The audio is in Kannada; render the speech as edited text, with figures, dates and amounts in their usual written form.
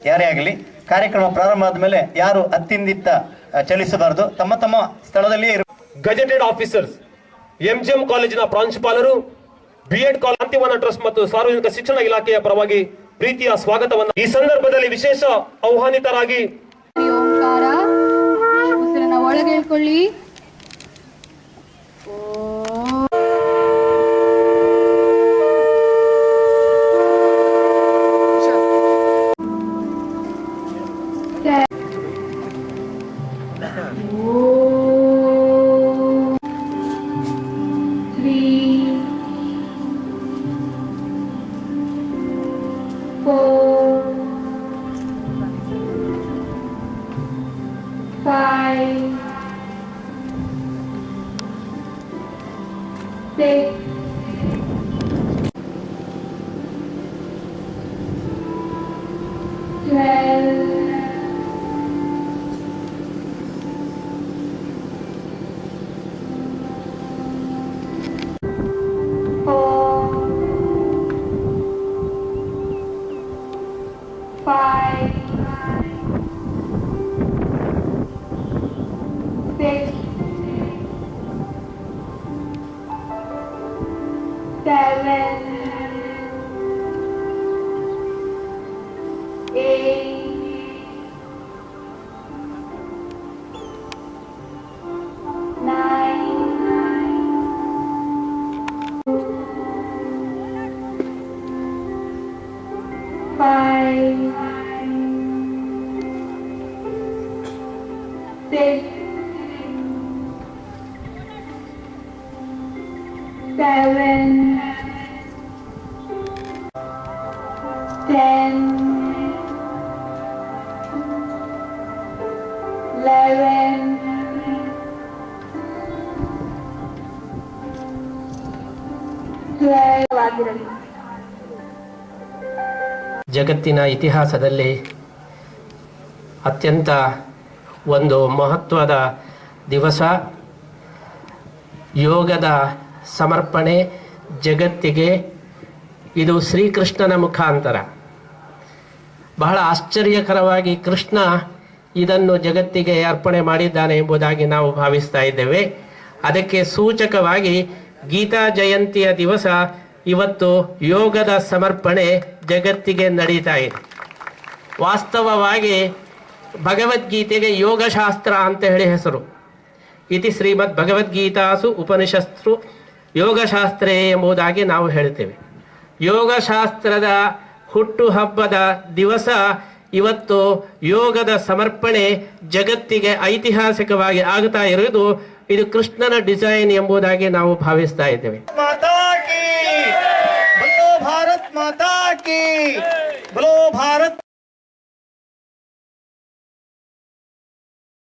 ಯಾರೇ ಆಗಲಿ ಕಾರ್ಯಕ್ರಮ ಪ್ರಾರಂಭ ಆದ್ಮೇಲೆ ಯಾರು ಅತ್ತಿಂದಿತ್ತ ಚಲಿಸಬಾರದು, ತಮ್ಮ ತಮ್ಮ ಸ್ಥಳದಲ್ಲಿಯೇ ಇರು. ಗೆಜೆಟೆಡ್ ಆಫೀಸರ್ಸ್, ಎಂಜಿಎಂ ಕಾಲೇಜಿನ ಪ್ರಾಂಶುಪಾಲರು, ಬಿಎಡ್ ಕಾಂತಿವನ ಟ್ರಸ್ಟ್ ಮತ್ತು ಸಾರ್ವಜನಿಕ ಶಿಕ್ಷಣ ಇಲಾಖೆಯ ಪರವಾಗಿ ಪ್ರೀತಿಯ ಸ್ವಾಗತವನ್ನು. ಈ ಸಂದರ್ಭದಲ್ಲಿ ವಿಶೇಷ ಆಹ್ವಾನಿತರಾಗಿ ಓಂಕಾರ ಉಸಿರನ್ನ ಒಳಗೆ ಹೇಳ್ಕೊಳ್ಳಿ. ಜಗತ್ತಿನ ಇತಿಹಾಸದಲ್ಲಿ ಅತ್ಯಂತ ಒಂದು ಮಹತ್ವದ ದಿವಸ, ಯೋಗದ ಸಮರ್ಪಣೆ ಜಗತ್ತಿಗೆ. ಇದು ಶ್ರೀಕೃಷ್ಣನ ಮುಖಾಂತರ ಬಹಳ ಆಶ್ಚರ್ಯಕರವಾಗಿ ಕೃಷ್ಣ ಇದನ್ನು ಜಗತ್ತಿಗೆ ಅರ್ಪಣೆ ಮಾಡಿದ್ದಾನೆ ಎಂಬುದಾಗಿ ನಾವು ಭಾವಿಸ್ತಾ ಇದ್ದೇವೆ. ಅದಕ್ಕೆ ಸೂಚಕವಾಗಿ ಗೀತಾ ಜಯಂತಿಯ ದಿವಸ ಇವತ್ತು ಯೋಗದ ಸಮರ್ಪಣೆ ಜಗತ್ತಿಗೆ ನಡೀತಾ ಇದೆ. ವಾಸ್ತವವಾಗಿ ಭಗವದ್ಗೀತೆಗೆ ಯೋಗಶಾಸ್ತ್ರ ಅಂತ ಹೇಳಿ ಹೆಸರು. ಇತಿ ಶ್ರೀಮದ್ ಭಗವದ್ಗೀತಾಸು ಉಪನಿಷತ್ಸು ಯೋಗಶಾಸ್ತ್ರೇ ಎಂಬುದಾಗಿ ನಾವು ಹೇಳ್ತೇವೆ. ಯೋಗಶಾಸ್ತ್ರದ ಹುಟ್ಟುಹಬ್ಬದ ದಿವಸ ಇವತ್ತು ಯೋಗದ ಸಮರ್ಪಣೆ ಜಗತ್ತಿಗೆ ಐತಿಹಾಸಿಕವಾಗಿ ಆಗ್ತಾ ಇರುವುದು ಇದು ಕೃಷ್ಣನ ಡಿಸೈನ್ ಎಂಬುದಾಗಿ ನಾವು ಭಾವಿಸ್ತಾ ಇದ್ದೇವೆ. ಭಾರತ್ ಮಾತಾ ಕಿ, ಬೋಲೋ ಭಾರತ್